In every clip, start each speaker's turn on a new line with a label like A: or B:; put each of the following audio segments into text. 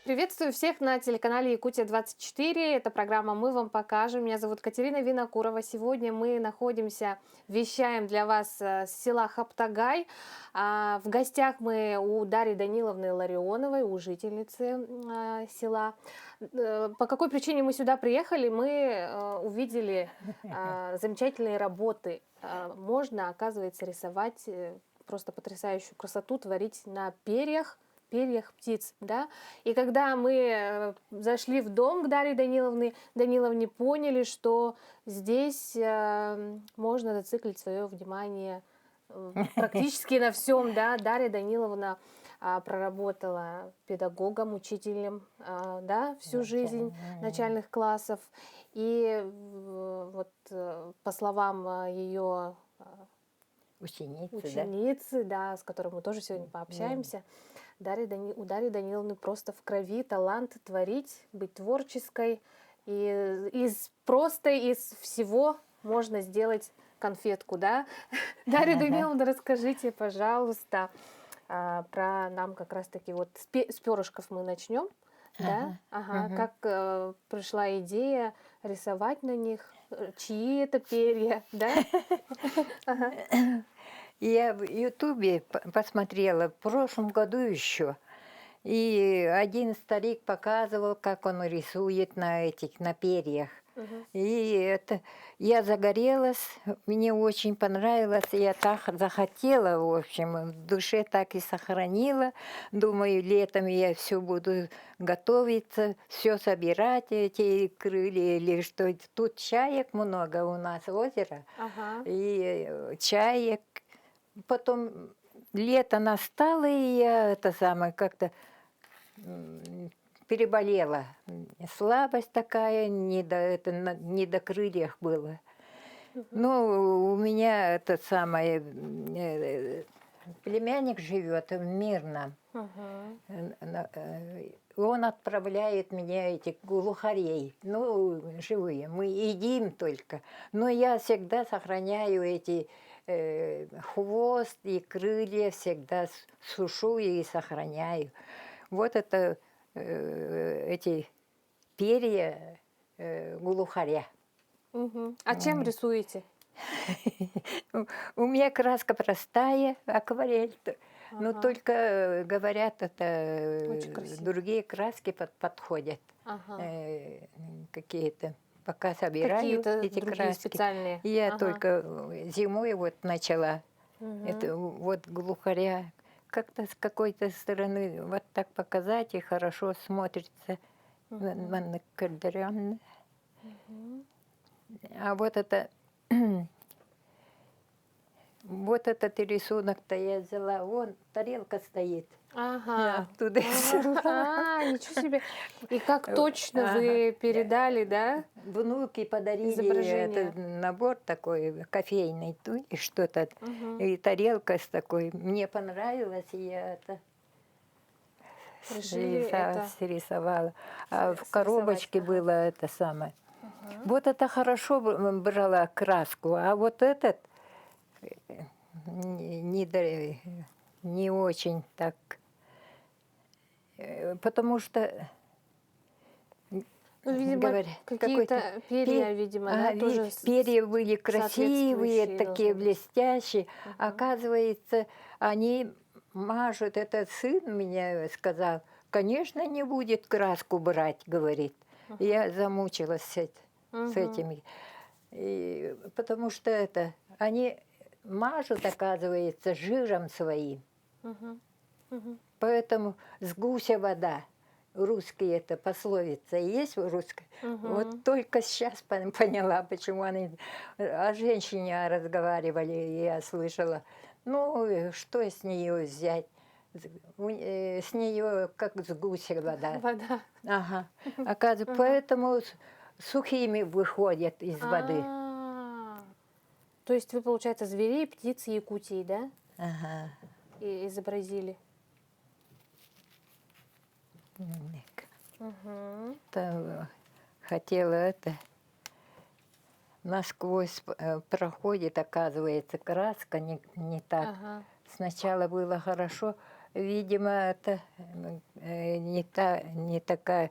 A: Приветствую всех на телеканале Якутия-24. Это программа «Мы вам покажем». Меня зовут Катерина Винокурова. Сегодня мы находимся, вещаем для вас с села Хаптагай. В гостях мы у Дарьи Даниловны Ларионовой, у жительницы села. По какой причине мы сюда приехали? Мы увидели замечательные работы. Можно, оказывается, рисовать просто потрясающую красоту, творить на перьях птиц, да. И когда мы зашли в дом к Дарье Даниловне, поняли, что здесь можно зациклить свое внимание практически на всем, да. Дарья Даниловна проработала педагогом, учителем, да, всю жизнь начальных классов. И вот по словам ее ученицы, да, с которой мы тоже сегодня пообщаемся, у Дарьи Даниловны просто в крови талант творить, быть творческой. И из всего можно сделать конфетку, да? Дарья Даниловна, расскажите, пожалуйста, про нам как раз-таки вот с перышков мы начнем, да? Как пришла идея рисовать на них, чьи это перья, да?
B: Я в Ютубе посмотрела в прошлом году еще. И один старик показывал, как он рисует на перьях. И я загорелась, мне очень понравилось, и я так захотела, в общем, в душе так и сохранила. Думаю, летом я все буду готовиться, все собирать, эти крылья или что. Тут чаек много у нас, озеро, и чаек. Потом лето настало, и я как-то переболела. Слабость такая, не до крыльях было. Ну, у меня племянник живет в Мирном. Он отправляет мне этих глухарей, живые. Мы едим только. Но я всегда сохраняю эти хвост и крылья, всегда сушу и сохраняю. Вот это эти перья глухаря.
A: А чем рисуете?
B: У меня краска простая, акварель. Но только, говорят, это другие краски подходят. Какие-то. Пока собираю эти краски.
A: Специальные.
B: Я только зимой вот начала. Это вот глухаря. Как-то с какой-то стороны вот так показать, и хорошо смотрится на кардерён. А вот вот этот рисунок-то я взяла, вон тарелка стоит. Я оттуда взяла.
A: Ничего себе. И как точно вы передали, да?
B: Внуки подарили
A: Изображение.
B: этот набор такой кофейный, и что-то, и тарелка с такой. Мне понравилось, и я
A: Решили это
B: срисовала. А в коробочке было это самое. Вот это хорошо брала краску, а вот этот не очень так. Потому что,
A: видимо, какие-то перья, видимо, да, тоже
B: перья были красивые, такие блестящие. Оказывается, они мажут. Этот сын мне сказал, конечно, не будет краску брать, говорит. Я замучилась с этими. Потому что они мажут, оказывается, жиром своим. Поэтому с гуся вода. Русские это пословица есть в русской. Вот только сейчас поняла, почему они о женщине разговаривали, и я слышала. Ну, что с нее взять? С нее как с гуся вода. Ага. Оказывается, поэтому сухими выходят из воды.
A: То есть вы, получается, зверей, птиц Якутии, да?
B: Ага.
A: И изобразили.
B: Хотела насквозь проходит, оказывается, краска не так. Сначала было хорошо, видимо, это не такая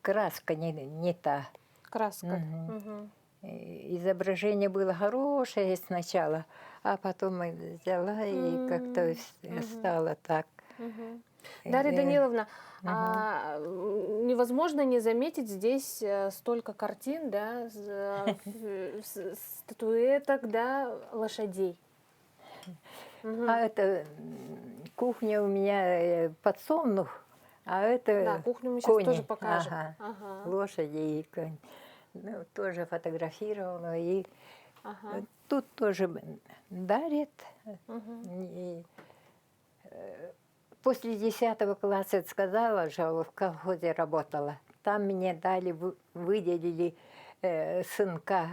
B: краска, не та.
A: Краска.
B: Мгм.
A: Мгм.
B: Изображение было хорошее сначала, а потом я взяла и как-то
A: Мгм.
B: стало так.
A: Мгм. Дарья
B: Э,
A: Даниловна,
B: мгм.
A: невозможно не заметить здесь столько картин, да, статуэток, да, лошадей.
B: А
A: Мгм.
B: это кухня у меня подсолнух, а
A: Да,
B: это
A: кухню мы сейчас тоже
B: кони,
A: покажем.
B: ага,
A: Ага,
B: лошади и конь. Ну, тоже фотографировала. И
A: ага.
B: тут тоже дарит.
A: Мгм.
B: И после 10 класса сказала, что в колхозе работала. Там мне дали, выделили сынка,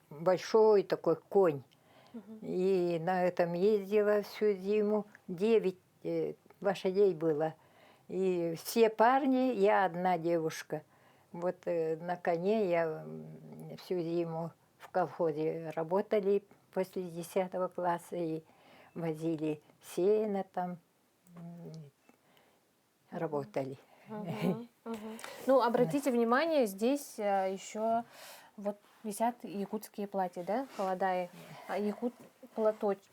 B: большой такой конь.
A: Мгм.
B: И на этом ездила всю зиму. 9 лошадей было. И все парни, я одна девушка. Вот на коне я всю зиму в колхозе работали после 10 класса и возили сено там, работали.
A: Мгм. Мгм. Ну, обратите внимание, здесь еще вот висят якутские платья, да, холода,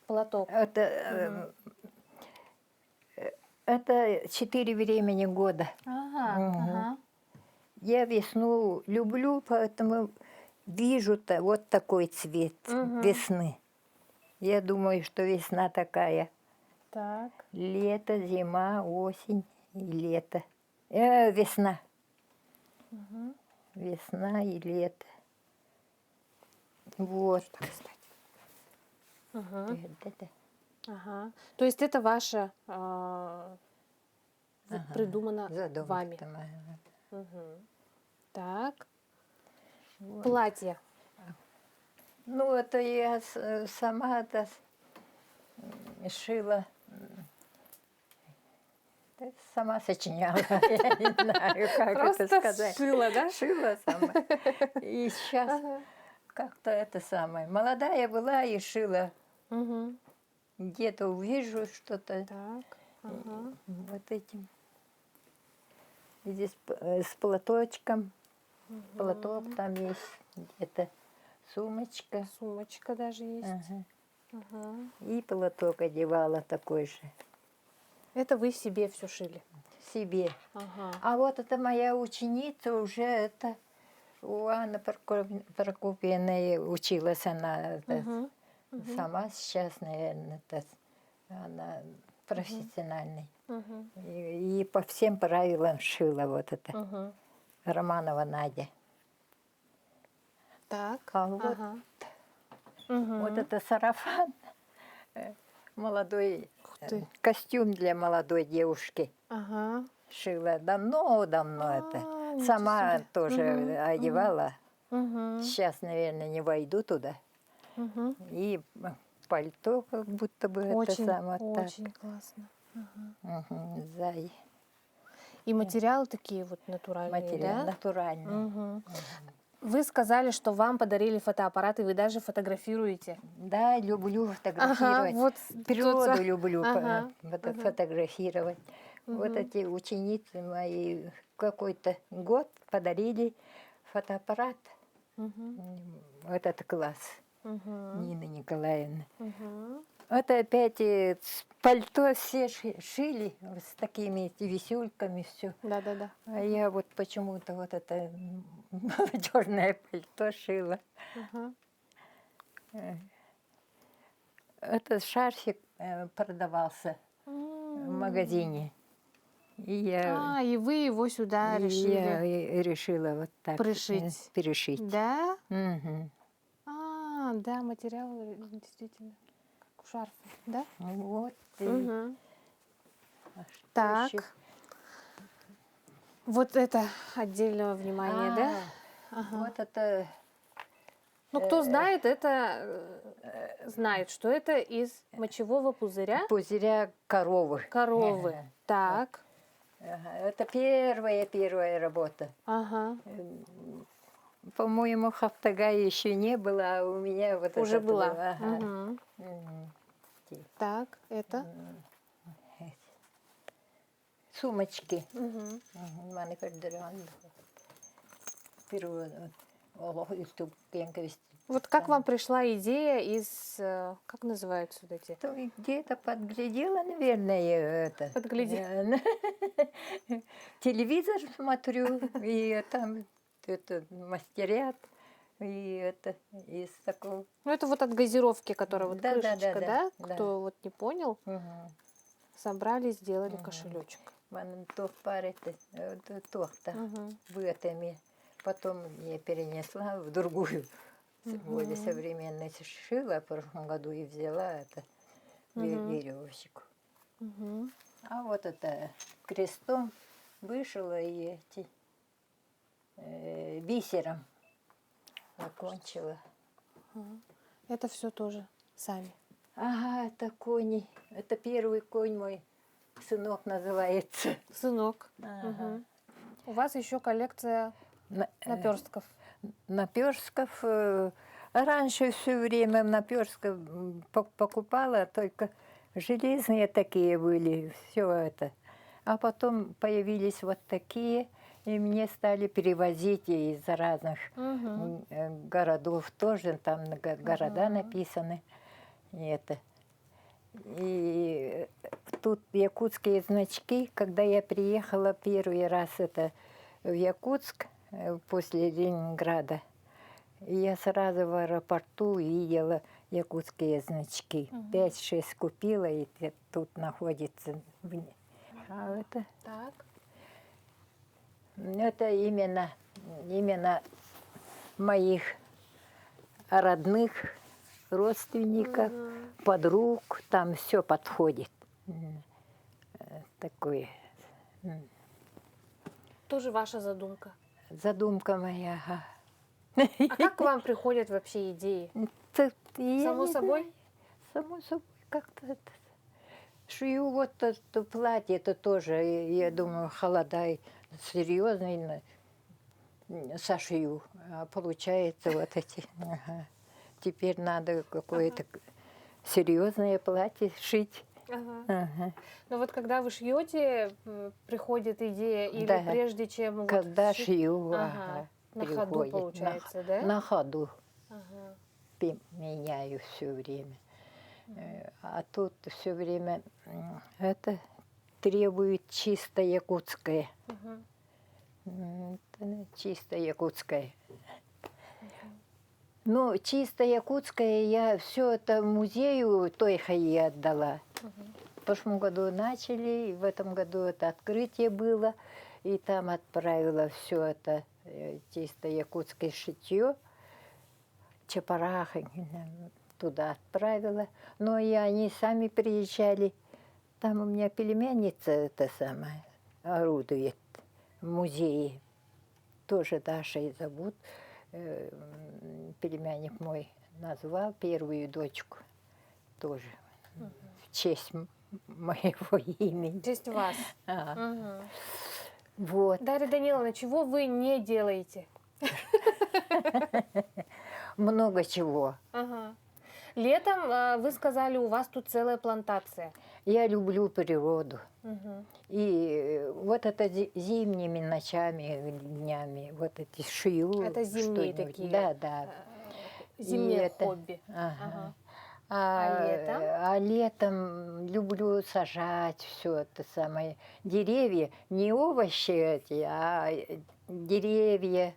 A: платок. Мгм.
B: Это 4 времени года.
A: Ага,
B: Мгм.
A: ага.
B: Я весну люблю, поэтому вижу-то вот такой цвет
A: Мгм.
B: весны. Я думаю, что весна такая.
A: Так.
B: Лето, зима, осень и лето. Весна.
A: Мгм.
B: Весна и лето. Вот.
A: Что, кстати? Мгм.
B: Да-да-да.
A: Ага. То есть это ваше вот
B: Ага.
A: придумано
B: Задумка
A: вами.
B: там. Ага.
A: Мгм. Так.
B: Вот.
A: Платье.
B: Ну, это я сама-то шила. Да, сама сочиняла. Я не знаю, как это
A: Просто
B: сказать.
A: сшила, да?
B: Шила сама. И сейчас
A: Ага.
B: как-то это самое. Молодая была и шила.
A: Мгм.
B: Где-то увижу что-то
A: Так. Ага.
B: вот этим. И здесь с платочком. Платок
A: Мгм.
B: там есть где-то. Сумочка.
A: Сумочка даже есть.
B: Ага.
A: Ага.
B: И платок одевала такой же.
A: Это вы себе все шили.
B: Себе.
A: Ага.
B: А вот это моя ученица уже это у Анны Прокопьевны училась она. Это,
A: Мгм. Мгм.
B: сама сейчас, наверное, это, она профессиональный.
A: Мгм.
B: И по всем правилам шила вот это.
A: Мгм.
B: Романова Надя.
A: Так.
B: А вот,
A: Ага.
B: вот
A: Мгм.
B: это сарафан, молодой
A: Ух ты.
B: костюм для молодой девушки.
A: Ага.
B: Шила давно-давно это.
A: Ничего
B: Сама
A: себе.
B: тоже
A: Мгм. Мгм.
B: одевала.
A: Мгм.
B: Сейчас, наверное, не войду туда.
A: Мгм.
B: И пальто как будто бы это
A: Очень,
B: само так.
A: очень классно. Ага.
B: Мгм, сзади.
A: И материалы такие вот натуральные,
B: Материал
A: да?
B: натуральный.
A: Мгм. Вы сказали, что вам подарили фотоаппарат, и вы даже фотографируете.
B: Да, люблю
A: Ага,
B: фотографировать.
A: вот тут.
B: Природу люблю
A: Ага. Ага.
B: фотографировать. Вот
A: Мгм.
B: эти ученицы мои какой-то год подарили фотоаппарат.
A: Мгм.
B: Этот класс
A: Мгм.
B: Нины Николаевны.
A: Мгм.
B: Это опять пальто все шили с такими висюльками, все.
A: Да-да-да.
B: А я вот почему-то вот это молодежное пальто шила.
A: Ага.
B: Этот шарфик продавался в магазине. И я,
A: И вы его
B: и
A: сюда
B: я
A: решили
B: и решила вот так
A: пришить.
B: перешить.
A: Да?
B: Мгм.
A: Да, материал действительно как у шарфа, да?
B: Вот. И,
A: Мгм.
B: а что еще?
A: Так, вот это отдельного внимания, да?
B: А,
A: Ага.
B: вот это
A: Ну, кто знает, это знает, что это из мочевого пузыря
B: пузыря коровы.
A: коровы. Так,
B: Ага, это первая работа.
A: ага,
B: По-моему, Хафтага еще не было, а у меня вот
A: уже
B: это
A: была.
B: было. Ага.
A: Мгм.
B: Мгм.
A: Так, это.
B: сумочки.
A: Мгм.
B: Маны пердеран. Первый YouTube
A: Вот как вам пришла идея из, как называются вот эти?
B: То и где-то подглядела, наверное, это.
A: Подгляди-
B: Телевизор смотрю, и там это мастерят, и это из такого.
A: Ну, это вот от газировки, которая вот
B: Да, да,
A: крышечка,
B: да,
A: да?
B: да.
A: Кто вот не понял,
B: Мгм.
A: собрали, сделали кошелечек.
B: Ман то парите, то-то
A: Мгм.
B: в этими. Потом я перенесла в другую, более современную, сшила в прошлом году и взяла это веревочку.
A: Мгм.
B: А вот это крестом вышила и эти бисером закончила.
A: Это все тоже сами.
B: Ага, это кони. Это первый конь мой. Сынок называется.
A: Сынок.
B: Ага.
A: Мгм. У вас еще коллекция наперстков.
B: Наперстков. Раньше все время наперстков покупала, только железные такие были, все это. А потом появились вот такие, и мне стали перевозить из разных
A: Мгм.
B: городов тоже, там города написаны. И это. И тут якутские значки, когда я приехала первый раз это в Якутск после Ленинграда, я сразу в аэропорту видела якутские значки. 5-6 купила, и тут находится. А
A: Так.
B: это именно моих родных родственников, подруг, там все подходит. Такое.
A: Тоже ваша задумка.
B: Задумка моя. Ага.
A: А как к вам приходят вообще идеи?
B: Я
A: Само
B: не
A: собой?
B: знаю. Само собой, как-то это. Шью вот это платье, это тоже, я думаю, холода серьезный сошью. А получается вот эти. Ага. Теперь надо какое-то серьезное платье шить.
A: Ага.
B: Ага.
A: Но вот когда вы шьете, приходит идея, или
B: Да.
A: прежде чем вот
B: Когда
A: вшить-
B: шью,
A: Ага. На ходу
B: приходит.
A: получается, да?
B: На ходу
A: Ага.
B: меняю все время. А тут все время это требует чисто якутское. Это чисто якутское. Ну, чисто якутское я все это музею Тойхаи отдала. В прошлом году начали, и в этом году это открытие было, и там отправила все это чисто якутское шитье, Чапарах туда отправила. Но и они сами приезжали. Там у меня племянница это самое орудует в музее. Тоже Дашей зовут. Племянник мой назвал первую дочку. Тоже в честь моего имени.
A: В честь вас.
B: А,
A: Мгм.
B: вот.
A: Дарья Даниловна, чего вы не делаете?
B: Много чего.
A: Ага. Летом, вы сказали, у вас тут целая плантация.
B: Я люблю природу.
A: Мгм.
B: И вот это зимними ночами, днями, вот эти шью.
A: Это зимние
B: что-нибудь.
A: такие,
B: Да, да.
A: Зимнее
B: это-
A: хобби.
B: Ага.
A: Ага.
B: А,
A: летом?
B: а летом люблю сажать все это самое. Деревья, не овощи эти, а деревья.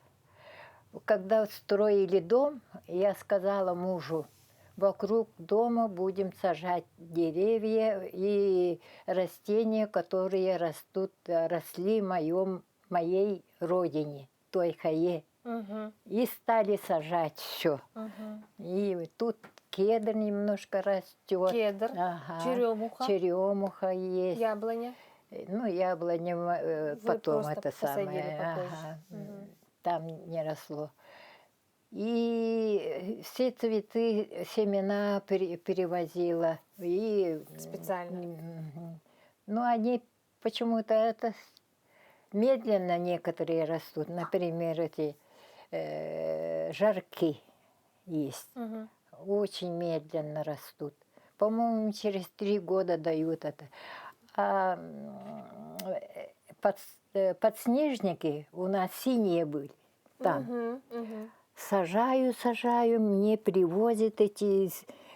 B: Когда строили дом, я сказала мужу, вокруг дома будем сажать деревья и растения, которые росли в моей родине, Тойхае.
A: Мгм.
B: И стали сажать все.
A: Мгм.
B: И тут кедр немножко растет.
A: Кедр,
B: Ага.
A: черемуха,
B: Черемуха есть.
A: яблоня.
B: Ну, яблоня
A: Вы
B: потом
A: просто
B: это
A: посадили
B: самое.
A: попозже.
B: Ага.
A: Мгм.
B: Там не росло. И все цветы, семена перевозила. И,
A: Специально.
B: ну, они почему-то это медленно некоторые растут. Например, эти жарки есть.
A: Мгм.
B: Очень медленно растут. По-моему, через 3 года дают это. А подснежники у нас синие были там.
A: Мгм, мгм.
B: Сажаю, мне привозят эти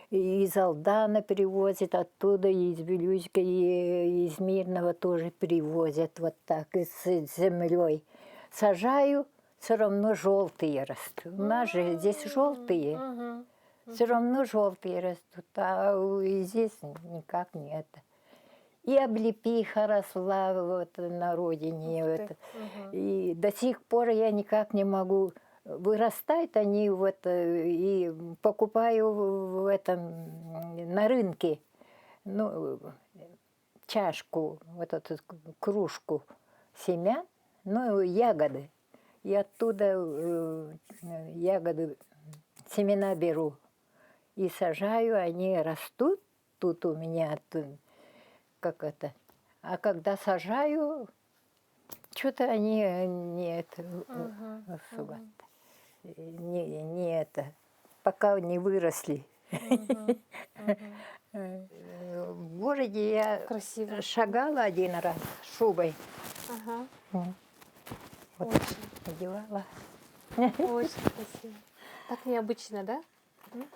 B: из Алдана привозят, оттуда из Вилюйска и из Мирного тоже привозят вот так, с землей. Сажаю, все равно желтые растут. У нас же здесь желтые,
A: Мгм.
B: все равно желтые растут, а здесь никак не это. И облепиха росла вот на родине.
A: Ух ты.
B: Это.
A: Мгм.
B: И до сих пор я никак не могу. Вырастают они вот, и покупаю в этом, на рынке, ну, чашку, вот эту кружку семян, ну, ягоды. И оттуда ягоды, семена беру и сажаю, они растут. Тут у меня, как это. А когда сажаю, что-то они не это,
A: Мгм,
B: особо.
A: мгм.
B: Не это, пока не выросли.
A: Мгм, мгм.
B: В городе я
A: Красиво.
B: шагала один раз шубой.
A: Ага.
B: Вот
A: Очень,
B: одевала.
A: очень красиво. Так необычно, да?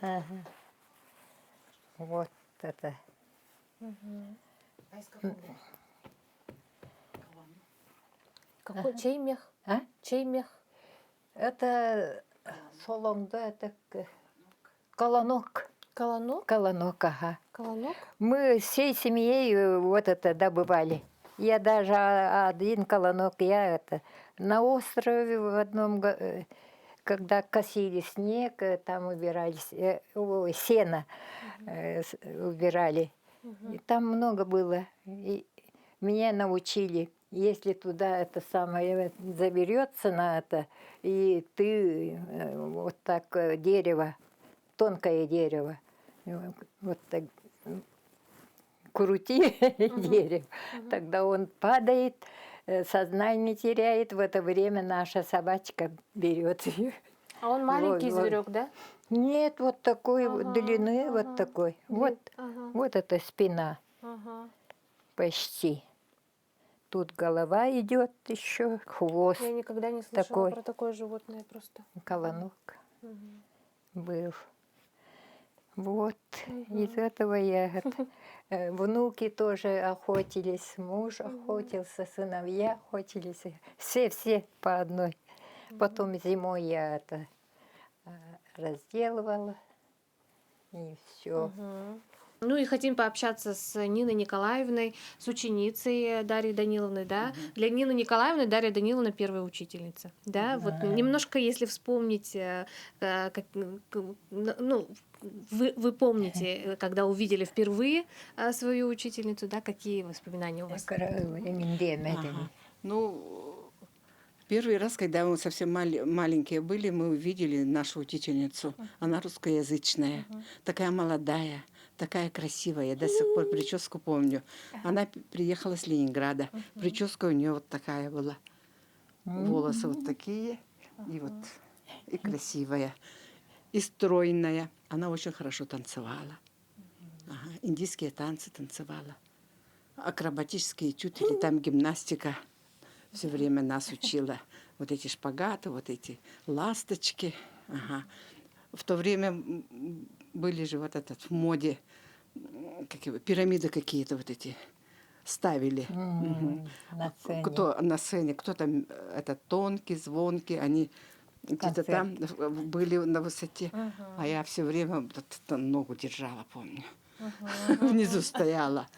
B: Ага. Вот это.
A: Какой? Чей мех?
B: А?
A: Чей мех?
B: Это соломда, это колонок.
A: Колонок?
B: Колонок, ага.
A: Колонок?
B: Мы всей семьей вот это добывали. Я даже один колонок, я это на острове в одном, когда косили снег, там убирали сено, убирали. И там много было. И меня научили, если туда это самое заберется на это, и ты вот так дерево, тонкое дерево, вот так крути дерево, тогда он падает, сознание теряет, в это время наша собачка берет ее.
A: А он маленький зверек, да?
B: Нет, вот такой вот
A: Ага,
B: длины,
A: ага.
B: вот такой. Вот,
A: Ага,
B: вот эта спина
A: ага.
B: почти. Тут голова идет еще, хвост
A: Я никогда не слышала
B: такой,
A: про такое животное просто.
B: колонок
A: Мгм.
B: был. Вот, из этого я внуки тоже охотились, муж охотился, сыновья охотились. Все по одной. Потом зимой я это разделывала, и все.
A: Мгм. Ну и хотим пообщаться с Ниной Николаевной, с ученицей Дарьей Даниловной, да? Для Нины Николаевны Дарья Даниловна первая учительница, да? Вот немножко, если вспомнить, ну, вы помните, когда увидели впервые свою учительницу, да? Какие воспоминания у вас?
C: Ага. Ну, первый раз, когда мы совсем маленькие были, мы увидели нашу учительницу. Она русскоязычная, такая молодая, такая красивая. Я до сих пор прическу помню. Она приехала с Ленинграда. Прическа у нее вот такая была. Волосы вот такие. И вот и красивая, и стройная. Она очень хорошо танцевала. Ага. Индийские танцы танцевала. Акробатические этюды, или там гимнастика. Все время нас учила. Вот эти шпагаты, вот эти ласточки. Ага. В то время были же вот этот в моде пирамиды какие-то вот эти ставили.
B: На сцене.
C: Кто на сцене, кто там это тонкий, звонкий, они где-то там были на высоте. А я все время вот ногу держала, помню. Внизу стояла.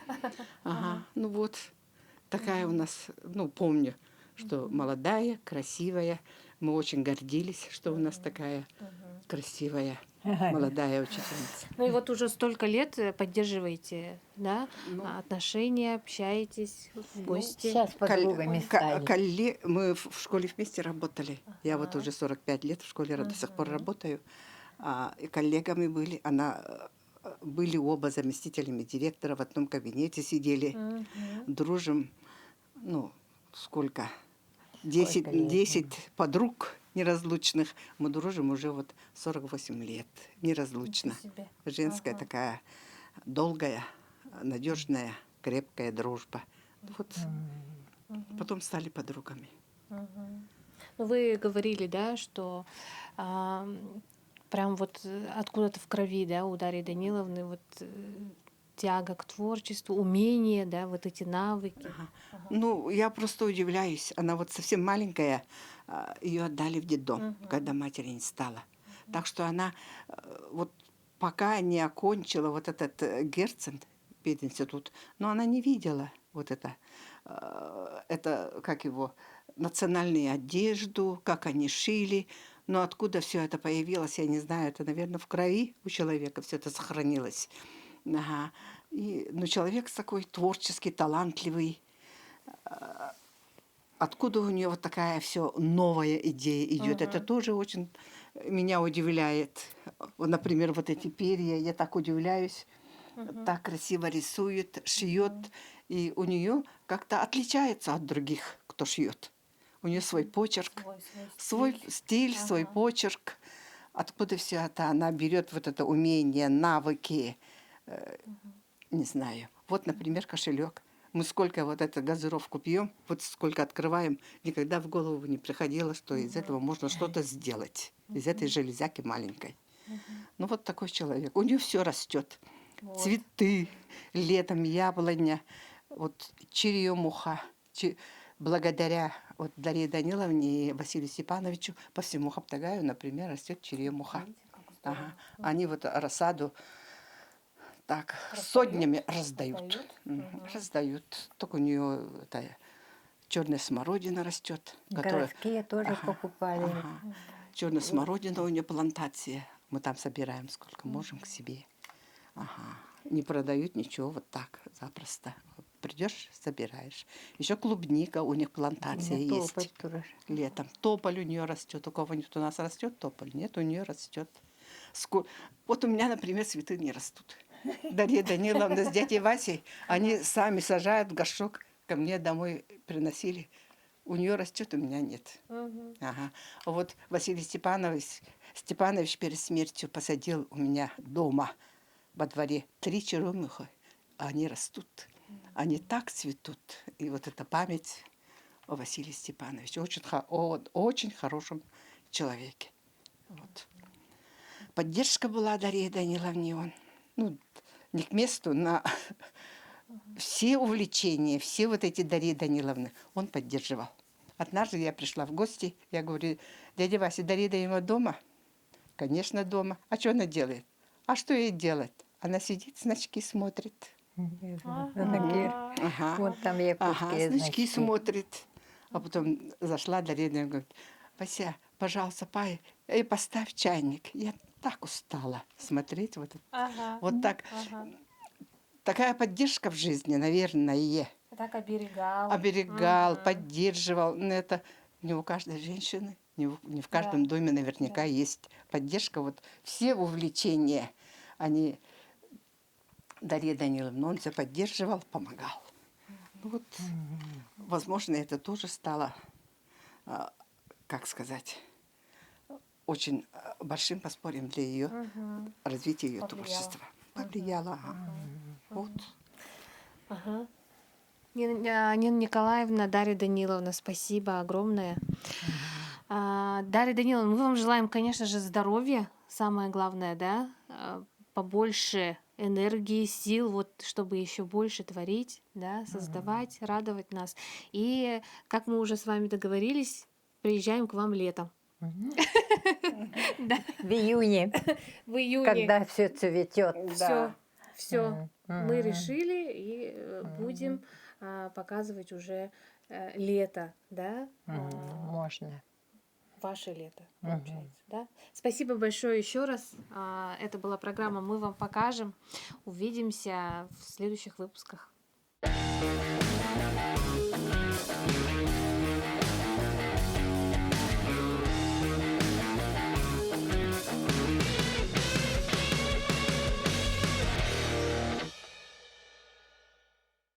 C: Ага. Ну вот, такая у нас, ну, помню, что молодая, красивая. Мы очень гордились, что у нас такая красивая, молодая учительница.
A: Ну и вот уже столько лет поддерживаете, да, отношения, общаетесь в гости.
B: Сейчас подругами стали.
C: Мы в школе вместе работали. Я вот уже 45 лет в школе до сих пор работаю. И коллегами были. Были оба заместителями директора, в одном кабинете сидели. Дружим, ну, сколько? 10 подруг неразлучных. Мы дружим уже вот 48 лет. Неразлучно.
A: Ничего себе.
C: Женская такая долгая, надежная, крепкая дружба. Вот. Потом стали подругами.
A: Ну, вы говорили, да, что прям вот откуда-то в крови, да, у Дарьи Даниловны вот тяга к творчеству, умение, да, вот эти навыки.
C: Ну, я просто удивляюсь. Она вот совсем маленькая, ее отдали в детдом, когда матери не стало. Так что она вот пока не окончила вот этот Герцен, пединститут, но она не видела вот это, как его, национальную одежду, как они шили. Но откуда все это появилось, я не знаю. Это, наверное, в крови у человека все это сохранилось. Ага. Но человек такой творческий, талантливый. Откуда у нее вот такая все новая идея идет? Это тоже очень меня удивляет. Вот, например, вот эти перья, я так удивляюсь. Так красиво рисует, шьет. И у нее как-то отличается от других, кто шьет. У нее свой почерк, свой стиль, свой почерк. Откуда все это она берет вот это умение, навыки, не знаю. Вот, например, кошелек. Мы сколько вот эту газировку пьем, вот сколько открываем, никогда в голову не приходило, что из этого можно что-то сделать, из этой железяки маленькой. Ну вот такой человек. У нее все растет. Вот. Цветы, летом яблоня, вот черемуха. Благодаря вот Дарье Даниловне и Василию Степановичу по всему Хаптагаю, например, растет черемуха. Ага. Они вот рассаду так сотнями раздают. Раздают. Только у нее черная смородина растет.
B: Городские тоже покупали.
C: Черная смородина у нее плантация. Мы там собираем сколько можем к себе. Не продают ничего вот так запросто. Придешь, собираешь. Еще клубника у них плантация есть. Летом. Тополь у нее растет. У кого-нибудь у нас растет тополь? Нет, у нее растет. Вот у меня, например, цветы не растут. Дарья Даниловна с дядей Васей, они сами сажают в горшок, ко мне домой приносили. У нее растет, у меня нет. Ага. Вот Василий Степанович перед смертью посадил у меня дома во дворе 3 черемухи. Они растут. Они так цветут. И вот эта память о Василии Степановиче. Очень хорошем человеке. Вот. Поддержка была Дарьи Даниловне. Он, не к месту, на все увлечения, все вот эти Дарьи Даниловны он поддерживал. Однажды я пришла в гости, я говорю: дядя Вася, Дарья Даниловна дома? Конечно, дома. А что она делает? А что ей делать? Она сидит, значки смотрит.
B: Вот там якутские
C: значки смотрит. А потом зашла Дарья Даниловна, говорит: Вася, пожалуйста, поставь чайник. Я так устала смотреть вот это. Вот так. Такая поддержка в жизни, наверное.
A: Так оберегал.
C: Оберегал, поддерживал. Но это не у каждой женщины, не в каждом доме наверняка есть поддержка. Вот все увлечения, они Дарья Даниловна, он все поддерживал, помогал. Вот, возможно, это тоже стало, как сказать, очень большим подспорьем для ее развития ее творчества. Повлияло. Вот.
A: Нина Николаевна, Дарья Даниловна, спасибо огромное. Дарья Даниловна, мы вам желаем, конечно же, здоровья, самое главное, да, побольше энергии, сил, вот, чтобы еще больше творить, да, создавать, радовать нас. И, как мы уже с вами договорились, приезжаем к вам летом.
B: В июне.
A: В июне.
B: Когда все цветет.
A: Все. Мы решили и будем показывать уже лето, да?
B: Можно.
A: Ваше лето, получается, да? Спасибо большое еще раз. Это была программа «Мы вам покажем». Увидимся в следующих выпусках.